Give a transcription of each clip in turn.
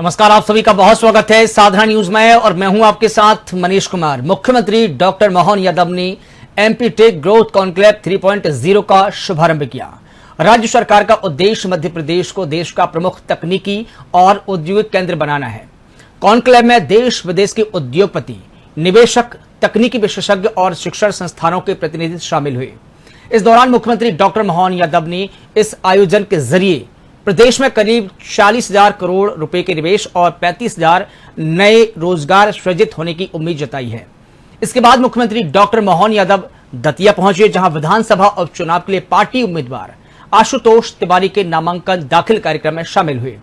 नमस्कार, आप सभी का बहुत स्वागत है साधना न्यूज में और मैं हूं आपके साथ मनीष कुमार। मुख्यमंत्री डॉक्टर मोहन यादव ने एमपी टेक ग्रोथ कॉन्क्लेव 3.0 का शुभारंभ किया। राज्य सरकार का उद्देश्य मध्य प्रदेश को देश का प्रमुख तकनीकी और औद्योगिक केंद्र बनाना है। कॉन्क्लेव में देश विदेश के उद्योगपति, निवेशक, तकनीकी विशेषज्ञ और शिक्षण संस्थानों के प्रतिनिधि शामिल हुए। इस दौरान मुख्यमंत्री डॉक्टर मोहन यादव ने इस आयोजन के जरिए प्रदेश में करीब 40,000 करोड़ रुपए के निवेश और 35,000 नए रोजगार सृजित होने की उम्मीद जताई है। इसके बाद मुख्यमंत्री डॉक्टर मोहन यादव दतिया पहुंचे, जहां विधानसभा उपचुनाव के लिए पार्टी उम्मीदवार आशुतोष तिवारी के नामांकन दाखिल कार्यक्रम में शामिल हुए।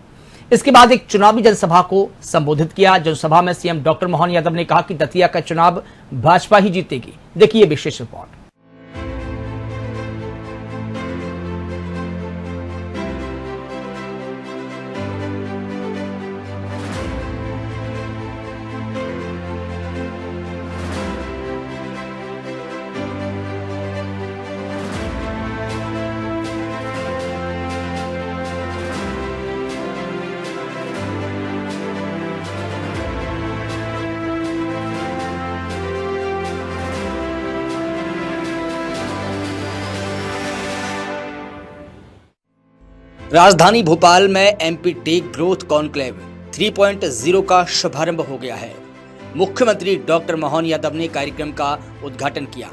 इसके बाद एक चुनावी जनसभा को संबोधित किया। जनसभा में सीएम डॉक्टर मोहन यादव ने कहा कि दतिया का चुनाव भाजपा ही जीतेगी। देखिए विशेष रिपोर्ट। राजधानी भोपाल में एमपी टेक ग्रोथ कॉन्क्लेव 3.0 का शुभारंभ हो गया है। मुख्यमंत्री डॉक्टर मोहन यादव ने कार्यक्रम का उद्घाटन किया।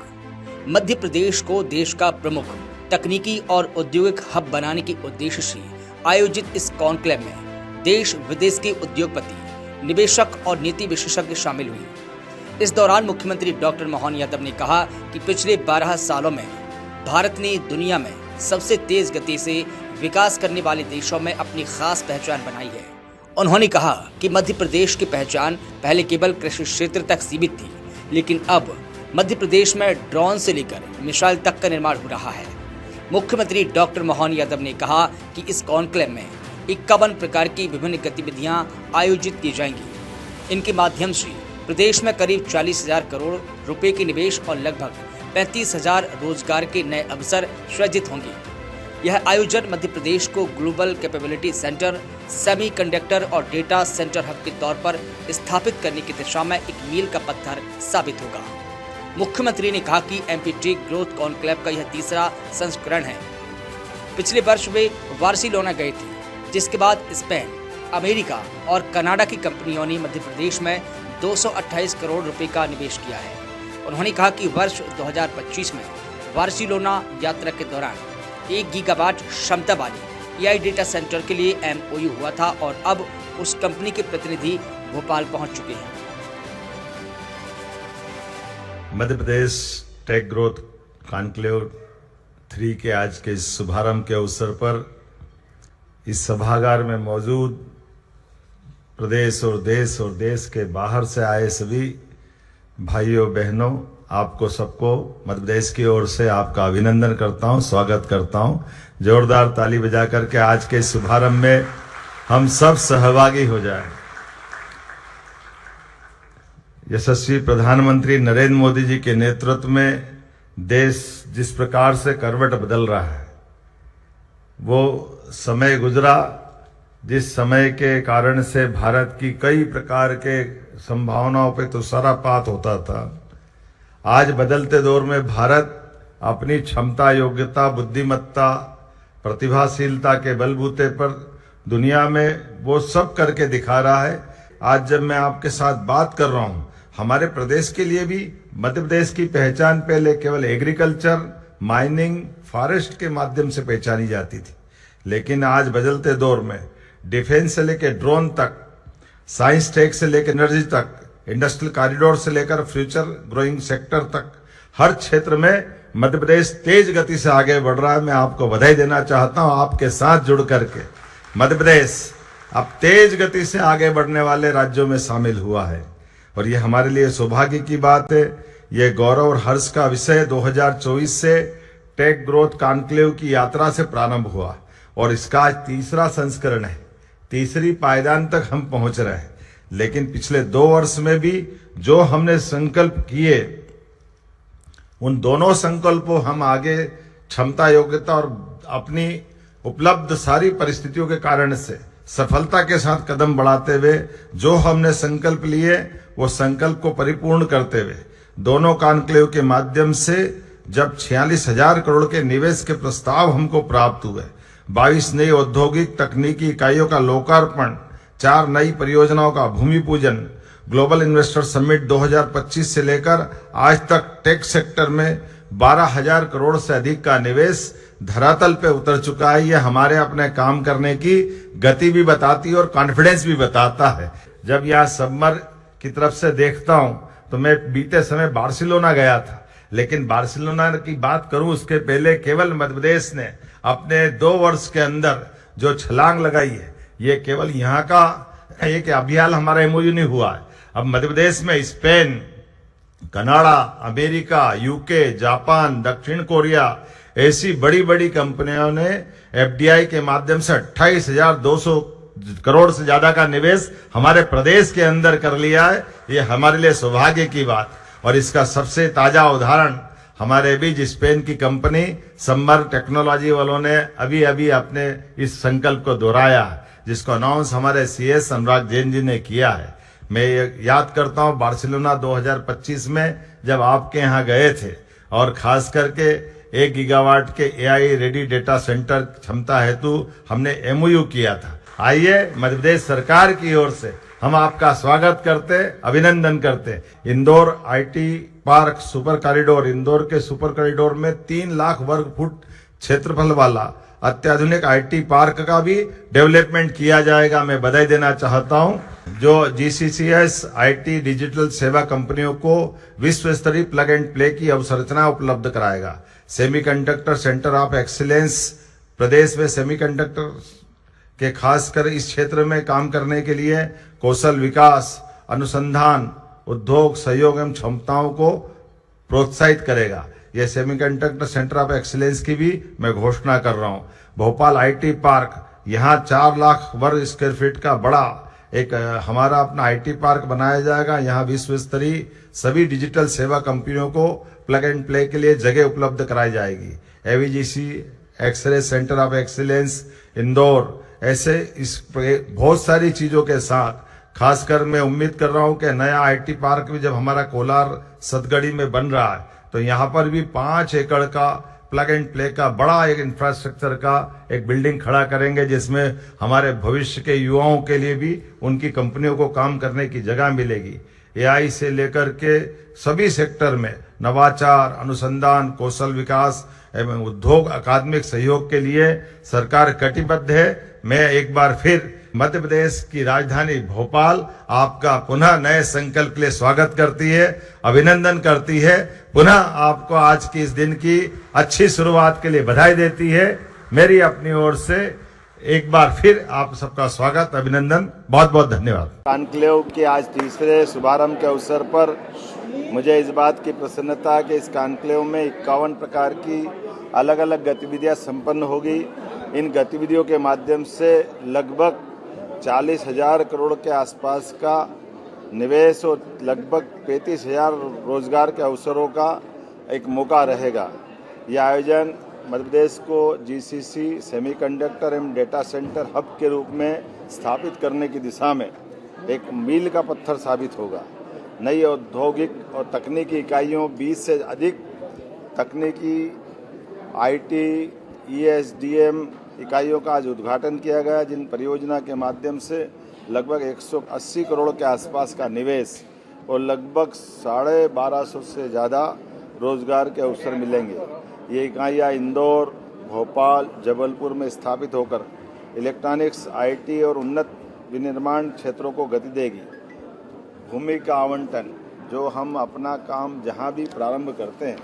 मध्य प्रदेश को देश का प्रमुख तकनीकी और औद्योगिक हब बनाने के उद्देश्य से आयोजित इस कॉन्क्लेव में देश विदेश के उद्योगपति, निवेशक और नीति विशेषज्ञ शामिल हुए। इस दौरान मुख्यमंत्री डॉक्टर मोहन यादव ने कहा कि पिछले 12 सालों में भारत ने दुनिया में सबसे तेज गति से विकास करने वाले देशों में अपनी खास पहचान बनाई है। उन्होंने कहा कि मध्य प्रदेश की पहचान पहले केवल कृषि क्षेत्र तक सीमित थी, लेकिन अब मध्य प्रदेश में ड्रोन से लेकर मिसाइल तक का निर्माण हो रहा है। मुख्यमंत्री डॉक्टर मोहन यादव ने कहा कि इस कॉन्क्लेव में 51 प्रकार की विभिन्न गतिविधियां आयोजित की जाएंगी। इनके माध्यम से प्रदेश में करीब 40,000 करोड़ रुपए के निवेश और लगभग 35,000 रोजगार के नए अवसर सृजित होंगे। यह आयोजन मध्य प्रदेश को ग्लोबल कैपेबिलिटी सेंटर, सेमीकंडक्टर और डेटा सेंटर हब के तौर पर स्थापित करने की दिशा में एक मील का पत्थर साबित होगा। मुख्यमंत्री ने कहा कि एमपी टेक ग्रोथ कॉन्क्लेव का यह तीसरा संस्करण है। पिछले वर्ष वे बार्सिलोना गए थे, जिसके बाद स्पेन, अमेरिका और कनाडा की कंपनियों ने मध्य प्रदेश में 228 करोड़ रुपए का निवेश किया है। उन्होंने कहा कि वर्ष 2025 में बार्सिलोना यात्रा के दौरान 1 गीगावाट क्षमता वाली एआई डेटा सेंटर के लिए एमओयू हुआ था और अब उस कंपनी के प्रतिनिधि भोपाल पहुंच चुके हैं। Madhya Pradesh take growth conclave 3 के आज के इस शुभारंभ के अवसर पर इस सभागार में मौजूद प्रदेश और देश के बाहर से आए सभी भाइयों बहनों, आपको सबको मध्य प्रदेश की ओर से आपका अभिनंदन करता हूं, स्वागत करता हूं। जोरदार ताली बजा करके आज के शुभारंभ में हम सब सहभागी हो जाएं। यशस्वी प्रधानमंत्री नरेंद्र मोदी जी के नेतृत्व में देश जिस प्रकार से करवट बदल रहा है, वो समय गुजरा जिस समय के कारण से भारत की कई प्रकार के संभावनाओं पे तो सरापात होता था। आज बदलते दौर में भारत अपनी क्षमता, योग्यता, बुद्धिमत्ता, प्रतिभाशीलता के बलबूते पर दुनिया में वो सब करके दिखा रहा है। आज जब मैं आपके साथ बात कर रहा हूं, हमारे प्रदेश के लिए भी मध्य प्रदेश की पहचान पहले केवल एग्रीकल्चर, माइनिंग, फॉरेस्ट के माध्यम से पहचानी जाती थी, लेकिन आज बदलते दौर में डिफेंस से लेकर ड्रोन तक, साइंस टेक से लेकर एनर्जी तक, इंडस्ट्रियल कॉरिडोर से लेकर फ्यूचर ग्रोइंग सेक्टर तक हर क्षेत्र में मध्य प्रदेश तेज गति से आगे बढ़ रहा है। मैं आपको बधाई देना चाहता हूं। आपके साथ जुड़ करके मध्य प्रदेश अब तेज गति से आगे बढ़ने वाले राज्यों में शामिल हुआ है और ये हमारे लिए सौभाग्य की बात है। ये गौरव और हर्ष का विषय 2024 से टेक ग्रोथ कॉन्क्लेव की यात्रा से प्रारंभ हुआ और इसका आज तीसरा संस्करण है। तीसरी पायदान तक हम पहुंच रहे हैं, लेकिन पिछले 2 वर्ष में भी जो हमने संकल्प किए, उन दोनों संकल्पों हम आगे क्षमता, योग्यता और अपनी उपलब्ध सारी परिस्थितियों के कारण से सफलता के साथ कदम बढ़ाते हुए जो हमने संकल्प लिए वो संकल्प को परिपूर्ण करते हुए दोनों कॉन्क्लेव के माध्यम से जब 46,000 करोड़ के निवेश के प्रस्ताव हमको प्राप्त हुए, 22 नई औद्योगिक तकनीकी इकाइयों का लोकार्पण, 4 नई परियोजनाओं का भूमि पूजन, ग्लोबल इन्वेस्टर समिट 2025 से लेकर आज तक टेक सेक्टर में 12,000 करोड़ से अधिक का निवेश धरातल पे उतर चुका है। ये हमारे अपने काम करने की गति भी बताती है और कॉन्फिडेंस भी बताता है। जब यहाँ सबमर की तरफ से देखता हूं तो मैं बीते समय बार्सिलोना गया था, लेकिन बार्सिलोना की बात करूं उसके पहले केवल मध्य प्रदेश ने अपने 2 वर्ष के अंदर जो छलांग लगाई है, ये केवल यहाँ का एक अभियान हमारा एमओयू नहीं हुआ है। अब मध्य प्रदेश में Spain, Canada, America, UK, Japan, दक्षिण कोरिया ऐसी बड़ी बड़ी कंपनियों ने एफडीआई के माध्यम से 28,200 करोड़ से ज्यादा का निवेश हमारे प्रदेश के अंदर कर लिया है। ये हमारे लिए सौभाग्य की बात, और इसका सबसे ताजा उदाहरण हमारे बीच स्पेन की कंपनी समर टेक्नोलॉजी वालों ने अभी अभी अपने इस संकल्प को दोहराया है, जिसको अनाउंस हमारे सीएस अनुराग जैन जी ने किया है। मैं याद करता हूं बार्सिलोना 2025 में जब आपके यहाँ गए थे और खास करके 1 गीगावाट के एआई रेडी डेटा सेंटर क्षमता हेतु हमने एमओयू किया था। आइए मध्य प्रदेश सरकार की ओर से हम आपका स्वागत करते, अभिनंदन करते। Indore IT park super corridor, Indore के सुपर कॉरिडोर में 3 लाख वर्ग फुट क्षेत्रफल वाला अत्याधुनिक आईटी पार्क का भी डेवलपमेंट किया जाएगा। मैं बधाई देना चाहता हूं जो जीसीसीएस आईटी डिजिटल सेवा कंपनियों को विश्व स्तरीय प्लग एंड प्ले की अवसंरचना उपलब्ध कराएगा। सेमीकंडक्टर सेंटर ऑफ एक्सीलेंस प्रदेश में सेमीकंडक्टर के खासकर इस क्षेत्र में काम करने के लिए कौशल विकास, अनुसंधान, उद्योग सहयोग एवं क्षमताओं को प्रोत्साहित करेगा। यह सेमीकंडक्टर सेंटर ऑफ एक्सीलेंस की भी मैं घोषणा कर रहा हूं। भोपाल आईटी पार्क, यहाँ 4 लाख वर्ग स्क्वायर फीट का बड़ा एक हमारा अपना आईटी पार्क बनाया जाएगा। यहाँ विश्व स्तरीय सभी डिजिटल सेवा कंपनियों को प्लग एंड प्ले के लिए जगह उपलब्ध कराई जाएगी। AVGC XR centre of excellence Indore, ऐसे इस बहुत सारी चीजों के साथ खासकर मैं उम्मीद कर रहा हूं कि नया आईटी पार्क भी जब हमारा कोलार सतगढ़ी में बन रहा है तो यहाँ पर भी 5 एकड़ का प्लग एंड प्ले का बड़ा एक इंफ्रास्ट्रक्चर का एक बिल्डिंग खड़ा करेंगे, जिसमें हमारे भविष्य के युवाओं के लिए भी उनकी कंपनियों को काम करने की जगह मिलेगी। एआई से लेकर के सभी सेक्टर में नवाचार, अनुसंधान, कौशल विकास एवं उद्योग अकादमिक सहयोग के लिए सरकार कटिबद्ध है। मैं एक बार फिर मध्य प्रदेश की राजधानी भोपाल आपका पुनः नए संकल्प के लिए स्वागत करती है, अभिनंदन करती है। पुनः आपको आज की इस दिन की अच्छी शुरुआत के लिए बधाई देती है। मेरी अपनी ओर से एक बार फिर आप सबका स्वागत, अभिनंदन, बहुत बहुत धन्यवाद। कॉन्क्लेव के आज तीसरे शुभारंभ के अवसर पर मुझे इस बात की प्रसन्नता है कि इस कॉन्क्लेव में 51 प्रकार की अलग अलग गतिविधियां संपन्न होगी। इन गतिविधियों के माध्यम से लगभग 40,000 करोड़ के आसपास का निवेश और लगभग 35,000 रोजगार के अवसरों का एक मौका रहेगा। यह आयोजन मध्य प्रदेश को जीसीसी सेमीकंडक्टर एवं डेटा सेंटर हब के रूप में स्थापित करने की दिशा में एक मील का पत्थर साबित होगा। नई औद्योगिक और तकनीकी इकाइयों 20 से अधिक तकनीकी आईटी ईएसडीएम इकाइयों का आज उद्घाटन किया गया, जिन परियोजना के माध्यम से लगभग 180 करोड़ के आसपास का निवेश और लगभग 1250 से ज़्यादा रोजगार के अवसर मिलेंगे। ये इकाइयाँ इंदौर, भोपाल, जबलपुर में स्थापित होकर इलेक्ट्रॉनिक्स, आईटी और उन्नत विनिर्माण क्षेत्रों को गति देगी। भूमि का आवंटन, जो हम अपना काम जहां भी प्रारंभ करते हैं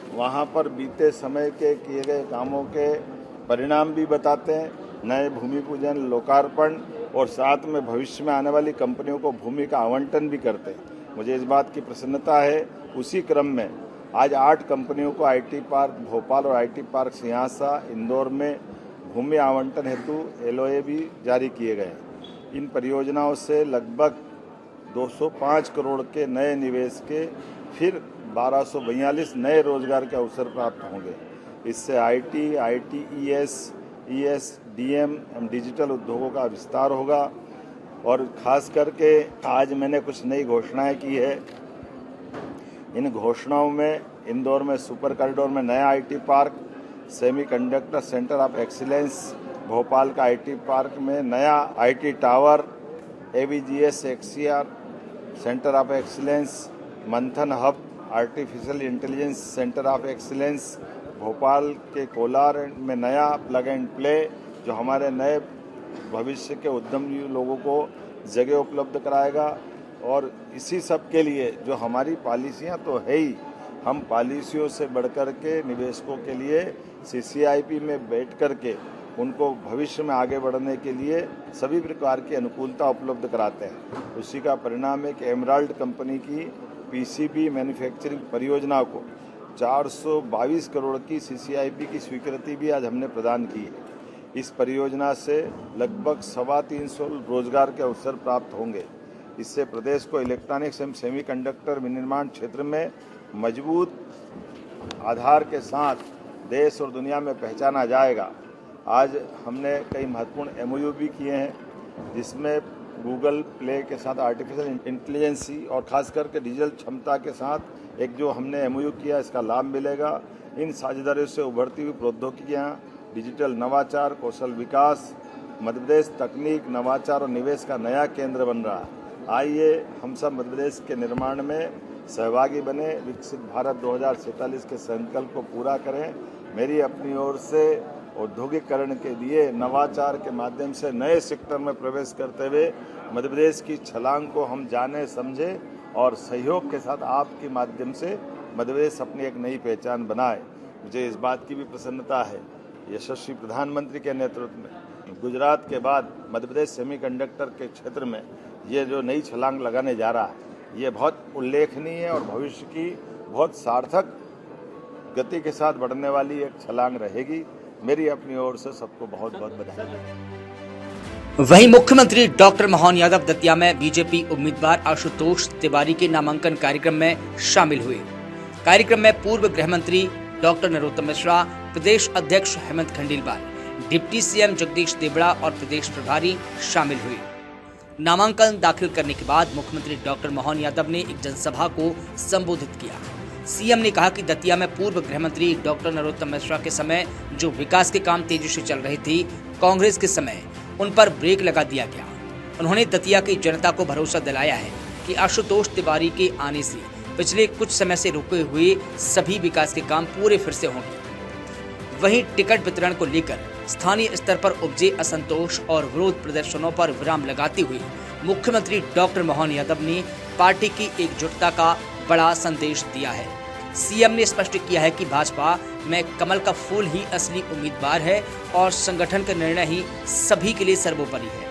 वहां पर बीते समय के किए गए कामों के परिणाम भी बताते हैं। नए भूमि पूजन, लोकार्पण और साथ में भविष्य में आने वाली कंपनियों को भूमि का आवंटन भी करते हैं। मुझे इस बात की प्रसन्नता है। उसी क्रम में आज 8 कंपनियों को आईटी पार्क भोपाल और आईटी पार्क सिंहासा इंदौर में भूमि आवंटन हेतु एलओए भी जारी किए गए। इन परियोजनाओं से लगभग 205 करोड़ के नए निवेश के फिर 1242 नए रोजगार के अवसर प्राप्त होंगे। इससे आईटी, आईटीईएस, ESDM एवं डिजिटल उद्योगों का विस्तार होगा और खास करके आज मैंने कुछ नई घोषणाएं की है। इन घोषणाओं में इंदौर में सुपर कॉरिडोर में नया IT park, semiconductor centre of excellence, Bhopal का IT पार्क में नया IT tower, AVGS XCR centre of excellence, Manthan hub artificial intelligence centre of excellence, Bhopal के कोलार में नया प्लग एंड प्ले जो हमारे नए भविष्य के उद्यमी लोगों को जगह उपलब्ध कराएगा। और इसी सब के लिए जो हमारी पॉलिसियां तो है ही, हम पॉलिसियों से बढ़कर के निवेशकों के लिए CCIP में बैठ कर के उनको भविष्य में आगे बढ़ने के लिए सभी प्रकार की अनुकूलता उपलब्ध कराते हैं। उसी का परिणाम है कि एमराल्ड कंपनी की PCB मैन्युफैक्चरिंग परियोजना को 422 करोड़ की CCIP की स्वीकृति भी आज हमने प्रदान की है। इस परियोजना से लगभग 325 रोजगार के अवसर प्राप्त होंगे। इससे प्रदेश को इलेक्ट्रॉनिक्स एवं सेमीकंडक्टर विनिर्माण क्षेत्र में मजबूत आधार के साथ देश और दुनिया में पहचाना जाएगा। आज हमने कई महत्वपूर्ण MOU भी किए हैं, जिसमें गूगल प्ले के साथ आर्टिफिशियल इंटेलिजेंस और खास करके डिजिटल क्षमता के साथ एक जो हमने MOU किया, इसका लाभ मिलेगा। इन साझेदारियों से उभरती हुई प्रौद्योगिकियाँ, डिजिटल नवाचार, कौशल विकास, मध्य प्रदेश तकनीक, नवाचार और निवेश का नया केंद्र बन रहा है। आइए हम सब मध्य प्रदेश के निर्माण में सहभागी बने, विकसित भारत 2047 के संकल्प को पूरा करें। मेरी अपनी ओर से औद्योगिकरण के लिए नवाचार के माध्यम से नए सेक्टर में प्रवेश करते हुए मध्य प्रदेश की छलांग को हम जाने समझें और सहयोग के साथ आपके माध्यम से मध्य प्रदेश अपनी एक नई पहचान बनाए। मुझे इस बात की भी प्रसन्नता है, यशस्वी प्रधानमंत्री के नेतृत्व में गुजरात के बाद मध्य प्रदेश सेमीकंडक्टर के क्षेत्र में ये जो नई छलांग लगाने जा रहा है, ये बहुत उल्लेखनीय है और भविष्य की बहुत सार्थक गति के साथ बढ़ने वाली एक छलांग रहेगी। मेरी अपनी ओर से सबको बहुत बहुत बधाई। वहीं मुख्यमंत्री डॉक्टर मोहन यादव दतिया में बीजेपी उम्मीदवार आशुतोष तिवारी के नामांकन कार्यक्रम में शामिल हुए। कार्यक्रम में पूर्व गृह मंत्री डॉक्टर नरोत्तम मिश्रा, प्रदेश अध्यक्ष हेमंत खंडेलवाल, डिप्टी CM जगदीश देवड़ा और प्रदेश प्रभारी शामिल हुए। नामांकन दाखिल करने के बाद मुख्यमंत्री डॉक्टर मोहन यादव ने एक जनसभा को संबोधित किया। CM ने कहा कि दतिया में पूर्व गृह मंत्री डॉक्टर नरोत्तम मिश्रा के समय जो विकास के काम तेजी से चल रहे थे, कांग्रेस के समय उन पर ब्रेक लगा दिया गया। उन्होंने दतिया की जनता को भरोसा दिलाया है कि आशुतोष तिवारी के आने से पिछले कुछ समय से रुके हुए सभी विकास के काम पूरे फिर से होंगे। वहीं टिकट वितरण को लेकर स्थानीय स्तर पर उपजे असंतोष और विरोध प्रदर्शनों पर विराम लगाते हुए मुख्यमंत्री डॉक्टर मोहन यादव ने पार्टी की एकजुटता का बड़ा संदेश दिया है। CM ने स्पष्ट किया है कि भाजपा में कमल का फूल ही असली उम्मीदवार है और संगठन का निर्णय ही सभी के लिए सर्वोपरि है।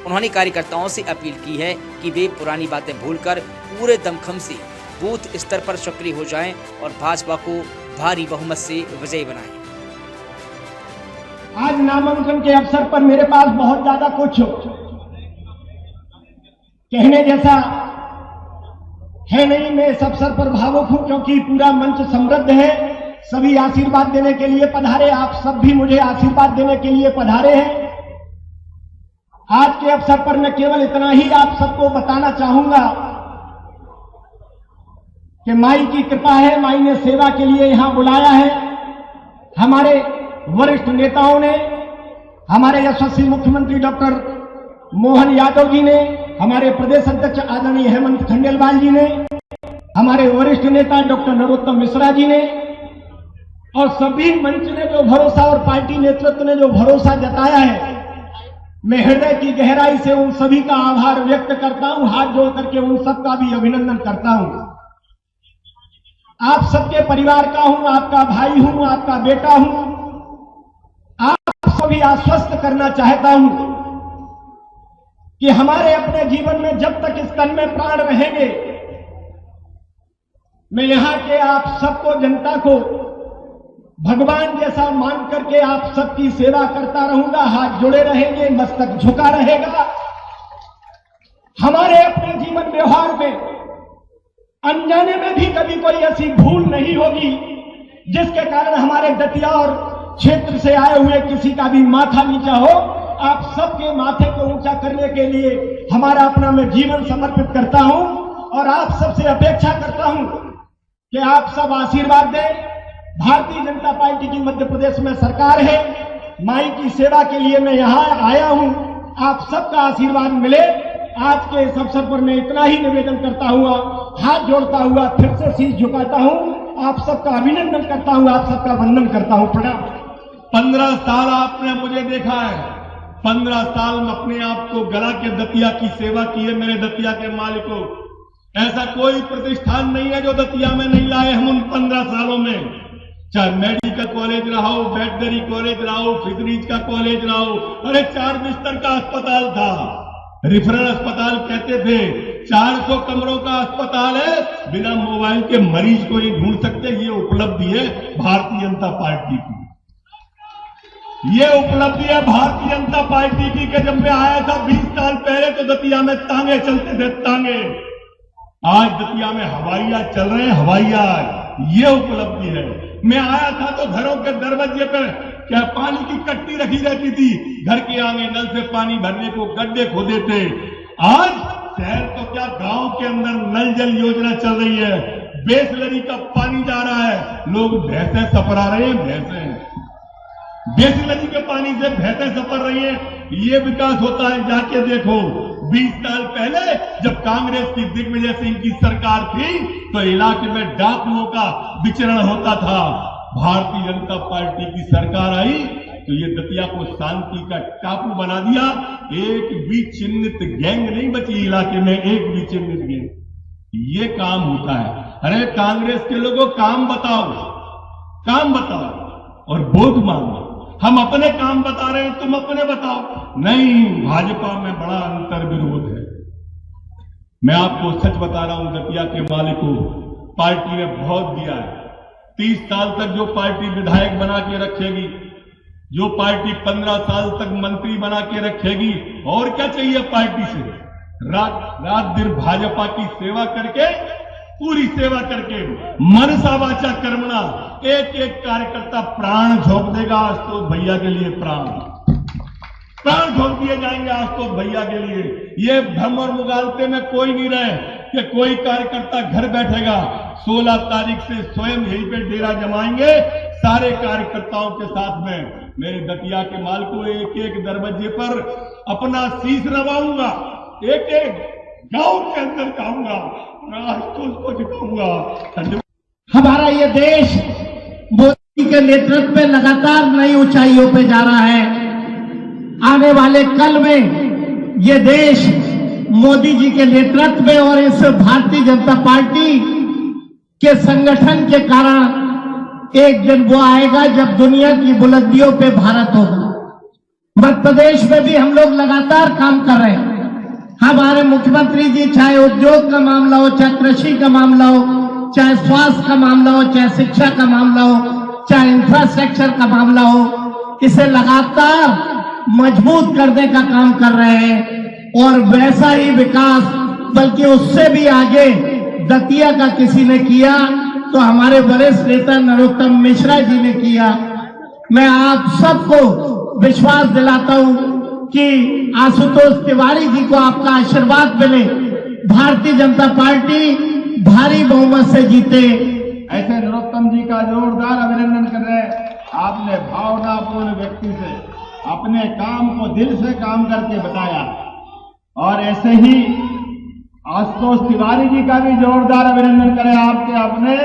उन्होंने कार्यकर्ताओं से अपील की है कि वे पुरानी बातें भूलकर पूरे दमखम से बूथ स्तर पर सक्रिय हो जाएं और भाजपा को भारी बहुमत से विजयी बनाएं। आज नामांकन के अवसर पर मेरे पास बहुत ज्यादा कुछ कहने जैसा है नहीं। मैं इस अवसर पर भावुक हूं क्योंकि पूरा मंच समृद्ध है। सभी आशीर्वाद देने के लिए पधारे, आप सब भी मुझे आशीर्वाद देने के लिए पधारे हैं। आज के अवसर पर मैं केवल इतना ही आप सबको बताना चाहूंगा कि माई की कृपा है, माई ने सेवा के लिए यहां बुलाया है। हमारे वरिष्ठ नेताओं ने, हमारे यशस्वी मुख्यमंत्री डॉक्टर मोहन यादव जी ने, हमारे प्रदेश अध्यक्ष आदरणीय हेमंत खंडेलवाल जी ने, हमारे वरिष्ठ नेता डॉक्टर नरोत्तम मिश्रा जी ने और सभी मंच ने जो भरोसा और पार्टी नेतृत्व ने जो भरोसा जताया है, मैं हृदय की गहराई से उन सभी का आभार व्यक्त करता हूं। हाथ जोड़ करके उन सबका भी अभिनंदन करता हूं। आप सबके परिवार का हूं, आपका भाई हूं, आपका बेटा हूं। आप सभी आश्वस्त करना चाहता हूं कि हमारे अपने जीवन में जब तक इस तन में प्राण रहेंगे, मैं यहां के आप सबको, जनता को भगवान जैसा मान करके आप सबकी सेवा करता रहूंगा। हाथ जुड़े रहेंगे, मस्तक झुका रहेगा। हमारे अपने जीवन व्यवहार में अनजाने में भी कभी कोई ऐसी भूल नहीं होगी जिसके कारण हमारे दतिया और क्षेत्र से आए हुए किसी का भी माथा नीचा हो, आप सबके माथे को ऊंचा करने के लिए हमारा अपना मैं जीवन समर्पित करता हूं और आप सबसे अपेक्षा करता हूं कि आप सब आशीर्वाद दें। भारतीय जनता पार्टी की मध्य प्रदेश में सरकार है, माई की सेवा के लिए मैं यहां आया हूं, आप सबका आशीर्वाद मिले। आज के इस अवसर पर मैं इतना ही निवेदन करता हुआ, हाथ जोड़ता हुआ, फिर से शीश झुकाता हूं, आप सबका अभिनंदन करता हूं, आप सबका वंदन करता हूं। प्रणाम। 15 साल आपने मुझे देखा है, 15 साल में अपने आप को गला के दतिया की सेवा की है। मेरे दतिया के मालिकों, ऐसा कोई प्रतिष्ठान नहीं है जो दतिया में नहीं लाए हम उन 15 सालों में। चाहे मेडिकल कॉलेज रहा हो, वेटनरी कॉलेज रहा हो, फिशरीज का कॉलेज रहा हो, अरे 4 बिस्तर का अस्पताल था, रेफरल अस्पताल कहते थे। 400 कमरों का अस्पताल है, बिना मोबाइल के मरीज को ही ढूंढ सकते। ये उपलब्धि है भारतीय जनता पार्टी की, ये उपलब्धि है भारतीय जनता पार्टी की कि जब मैं आया था 20 साल पहले तो दतिया में तांगे चलते थे, तांगे। आज दतिया में हवाई जहाज चल रहे हैं, हवाई जहाज, ये उपलब्धि है। मैं आया था तो घरों के दरवाजे पर क्या पानी की कट्टी रखी रहती थी, घर के आगे नल से पानी भरने को गड्ढे खोदे थे। आज शहर तो क्या गांव के अंदर नल जल योजना चल रही है, बेसलरी का पानी जा रहा है, लोग भैंसें सपरा रहे हैं, भैंसें बेसलरी के पानी से भैंसें सपर रही हैं। ये विकास होता है, जाके देखो। 20 साल पहले जब कांग्रेस की दिग्विजय सिंह की सरकार थी तो इलाके में डाकुओं का विचरण होता था। भारतीय जनता पार्टी की सरकार आई तो ये दतिया को शांति का टापू बना दिया। एक भी चिन्हित गैंग नहीं बची इलाके में, एक भी चिन्हित गैंग। ये काम होता है। अरे कांग्रेस के लोगों काम बताओ, काम बताओ और वोट मांगो। हम अपने काम बता रहे हैं, तुम अपने बताओ। नहीं, भाजपा में बड़ा अंतर विरोध है। मैं आपको सच बता रहा हूं, दतिया के मालिकों, पार्टी ने बहुत दिया है। 30 साल तक जो पार्टी विधायक बना के रखेगी, जो पार्टी 15 साल तक मंत्री बना के रखेगी, और क्या चाहिए पार्टी से? रात दिन भाजपा की सेवा करके, पूरी सेवा करके, मनसा वाचा कर्मणा, एक एक कार्यकर्ता प्राण झोंक देगा आशुतोष भैया के लिए। प्राण झोंक दिए जाएंगे आशुतोष भैया के लिए। ये भ्रम और मुगालते में कोई नहीं रहे कि कोई कार्यकर्ता घर बैठेगा। 16 तारीख से स्वयं यहीं पे डेरा जमाएंगे सारे कार्यकर्ताओं के साथ में। मेरे दतिया के माल को एक एक दरवाजे पर अपना शीश नवाऊंगा, एक एक गांव के अंदर जाऊंगा, आशुतोष को दिखाऊंगा। हमारा ये देश मोदी के नेतृत्व में लगातार नई ऊंचाइयों पे जा रहा है। आने वाले कल में ये देश मोदी जी के नेतृत्व में और इस भारतीय जनता पार्टी के संगठन के कारण एक दिन वो आएगा जब दुनिया की बुलंदियों पे भारत होगा। मध्य प्रदेश में भी हम लोग लगातार काम कर रहे हैं। हमारे मुख्यमंत्री जी, चाहे उद्योग का मामला हो, चाहे कृषि का मामला हो, चाहे स्वास्थ्य का मामला हो, चाहे शिक्षा का मामला हो, चाहे इंफ्रास्ट्रक्चर का मामला हो, इसे लगातार मजबूत करने का काम कर रहे हैं। और वैसा ही विकास, बल्कि उससे भी आगे दतिया का किसी ने किया तो हमारे वरिष्ठ नेता नरोत्तम मिश्रा जी ने किया। मैं आप सबको विश्वास दिलाता हूं कि आशुतोष तिवारी जी को आपका आशीर्वाद मिले, भारतीय जनता पार्टी भारी बहुमत से जीते। ऐसे नरोत्तम जी का जोरदार अभिनंदन कर रहे हैं। आपने भावनापूर्ण व्यक्ति से अपने काम को दिल से काम करके बताया। और ऐसे ही आशुतोष तिवारी जी का भी जोरदार अभिनंदन करें। आपके अपने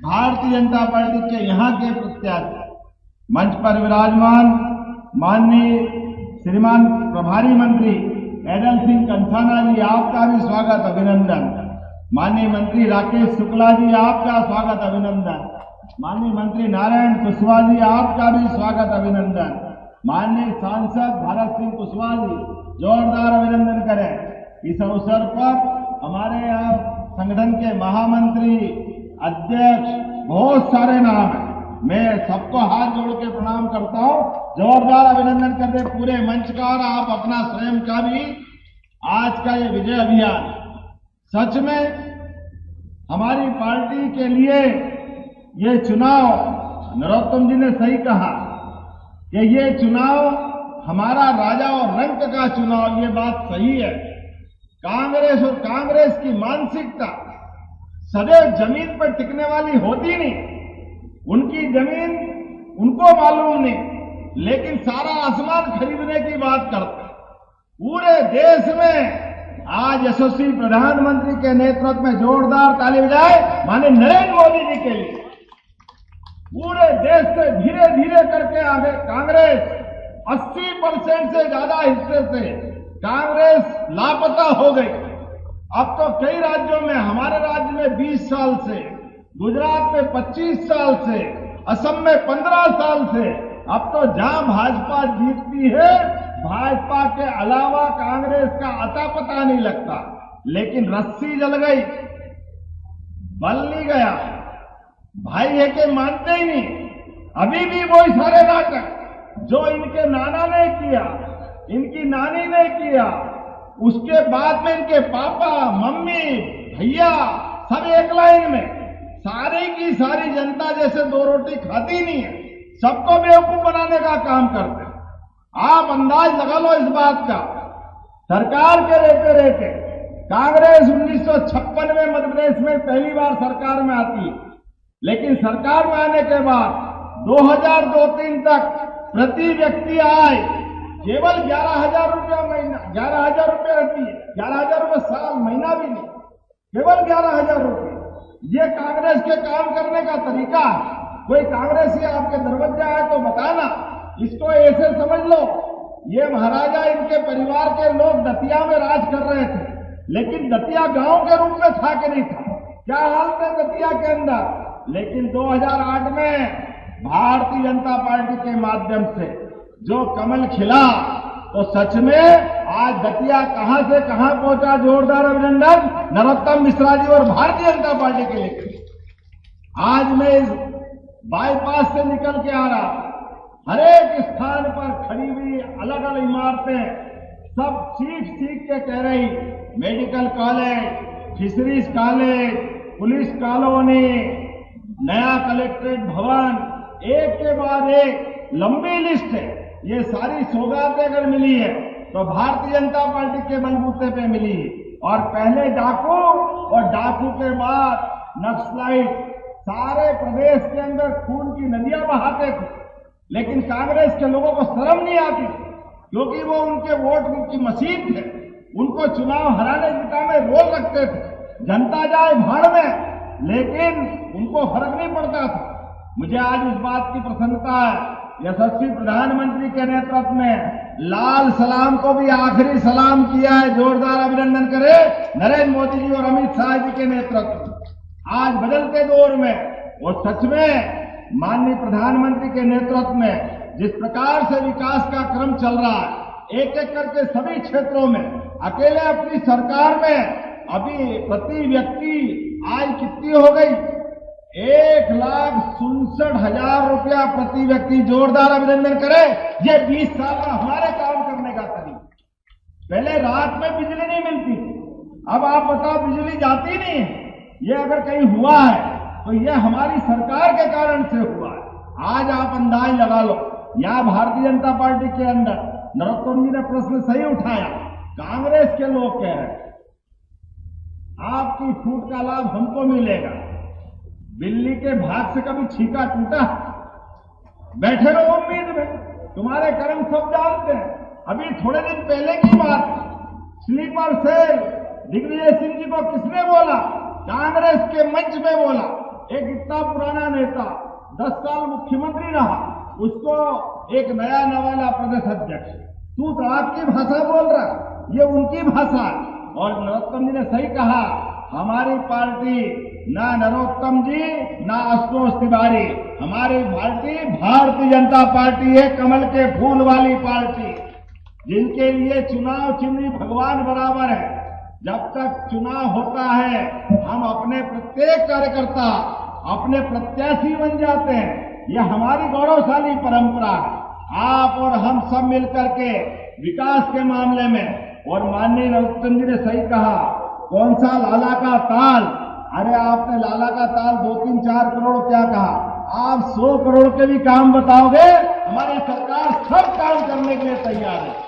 भारतीय जनता पार्टी के यहाँ के प्रत्याशी मंच पर विराजमान माननीय श्रीमान प्रभारी मंत्री एडल सिंह कंसाना जी, आपका भी स्वागत अभिनंदन। माननीय मंत्री राकेश शुक्ला जी, आपका स्वागत अभिनंदन। माननीय मंत्री नारायण कुशवाहा जी, आपका भी स्वागत अभिनंदन। माननीय सांसद भारत सिंह कुशवाहा जी, जोरदार अभिनंदन करें। इस अवसर पर हमारे यहाँ संगठन के महामंत्री, अध्यक्ष, बहुत सारे नाम हैं। मैं सबको हाथ जोड़ के प्रणाम करता हूं, जोरदार अभिनंदन करते पूरे मंच का और आप अपना स्वयं का भी। आज का ये विजय अभियान सच में हमारी पार्टी के लिए ये चुनाव, नरोत्तम जी ने सही कहा, कि ये चुनाव हमारा राजा और रंक का चुनाव, ये बात सही है। कांग्रेस और कांग्रेस की मानसिकता सदैव जमीन पर टिकने वाली होती नहीं। उनकी जमीन उनको मालूम नहीं, लेकिन सारा आसमान खरीदने की बात करते हैं। पूरे देश में आज यशस्वी प्रधानमंत्री के नेतृत्व में जोरदार ताली बजाए माननीय नरेंद्र मोदी जी के लिए। पूरे देश से धीरे धीरे करके आगे कांग्रेस 80% से ज्यादा हिस्से से कांग्रेस लापता हो गई। अब तो कई राज्यों में, हमारे राज्य में 20 साल से, गुजरात में 25 साल से, असम में 15 साल से, अब तो जहां भाजपा जीतती है भाजपा के अलावा कांग्रेस का अता पता नहीं लगता। लेकिन रस्सी जल गई, बल नहीं गया, भाई है कि मानते ही नहीं। अभी भी वही सारे नाटक जो इनके नाना ने किया, इनकी नानी ने किया, उसके बाद में इनके पापा, मम्मी, भैया सब एक लाइन में, सारी की सारी जनता जैसे दो रोटी खाती नहीं है, सबको बेवकूफ बनाने का काम करते हैं। आप अंदाज लगा लो इस बात का। सरकार के रहते रहते कांग्रेस 1956 में मध्य प्रदेश में पहली बार सरकार में आती है, लेकिन सरकार में आने के बाद 2002-03 तक प्रति व्यक्ति आय केवल 11,000 रुपया महीना, 11,000 रुपया रहती है, 11,000 रुपये साल, महीना भी नहीं, केवल 11,000 रुपये। ये कांग्रेस के काम करने का तरीका है। कोई कांग्रेसी आपके दरवाजे आए तो बताना, इसको ऐसे समझ लो ये महाराजा इनके परिवार के लोग दतिया में राज कर रहे थे, लेकिन दतिया गांव के रूप में था कि नहीं था, क्या हाल थे दतिया के अंदर। लेकिन 2008 में भारतीय जनता पार्टी के माध्यम से जो कमल खिला, तो सच में आज दतिया कहां से कहां पहुंचा। जोरदार अभिनंदन नरोत्तम मिश्रा जी और भारतीय जनता पार्टी के लिए। आज मैं इस बाईपास से निकल के आ रहा, हर एक स्थान पर खड़ी हुई अलग अलग इमारतें सब चीख के कह रही, medical college, fisheries college, police colony, नया कलेक्ट्रेट भवन, एक के बाद एक लंबी लिस्ट है। ये सारी सौगातें अगर मिली है तो भारतीय जनता पार्टी के बलबूते पे मिली है। और पहले डाकू और डाकू के बाद नक्सलाइट सारे प्रदेश के अंदर खून की नदियां बहाते थे, लेकिन कांग्रेस के लोगों को शर्म नहीं आती, क्योंकि वो उनके वोट की मशीन थे। उनको चुनाव हराने जिताने रोल रखते थे, जनता जाए भाड़ में, लेकिन उनको फर्क नहीं पड़ता था। मुझे आज इस बात की प्रसन्नता है, यशस्वी प्रधानमंत्री के नेतृत्व में लाल सलाम को भी आखिरी सलाम किया है। जोरदार अभिनंदन करें नरेंद्र मोदी जी और अमित शाह जी के नेतृत्व में। आज बदलते दौर में और सच में माननीय प्रधानमंत्री के नेतृत्व में जिस प्रकार से विकास का क्रम चल रहा है, एक एक करके सभी क्षेत्रों में, अकेले अपनी सरकार में अभी प्रति व्यक्ति आय कितनी हो गई, 1,67,000 रुपया प्रति व्यक्ति। जोरदार अभिनंदन करें। ये 20 साल का हमारे काम करने का तरीका। पहले रात में बिजली नहीं मिलती थी, अब आप बताओ बिजली जाती नहीं है। ये अगर कहीं हुआ है तो ये हमारी सरकार के कारण से हुआ है। आज आप अंदाज लगा लो, यहां भारतीय जनता पार्टी के अंदर नरोत्तम जी ने प्रश्न सही उठाया, कांग्रेस के लोग कह रहे हैं आपकी छूट का लाभ हमको मिलेगा। बिल्ली के भाग से कभी छीका टूटा? बैठे रहो उम्मीद में, तुम्हारे कर्म सब जानते हैं। अभी थोड़े दिन पहले की बात, स्लीपर सेल दिग्विजय सिंह जी को किसने बोला? कांग्रेस के मंच में बोला। एक इतना पुराना नेता 10 साल मुख्यमंत्री रहा, उसको एक नया नवाला प्रदेश अध्यक्ष, तू तो आपकी भाषा बोल रहा, ये उनकी भाषा है। और नरोत्तम जी ने सही कहा, हमारी पार्टी ना नरोत्तम जी ना आशुतोष तिवारी, हमारी पार्टी भारतीय जनता पार्टी है, कमल के फूल वाली पार्टी, जिनके लिए चुनाव चिन्ह भगवान बराबर है। जब तक चुनाव होता है हम अपने प्रत्येक कार्यकर्ता अपने प्रत्याशी बन जाते हैं। यह हमारी गौरवशाली परंपरा है। आप और हम सब मिलकर के विकास के मामले में, और माननीय नरोत्तम जी ने सही कहा, कौन सा लाला का ताल, अरे आपने लाला का ताल 2, 3, 4 करोड़ क्या कहा, आप 100 करोड़ के भी काम बताओगे, हमारी सरकार सरकार सब काम करने के लिए तैयार है।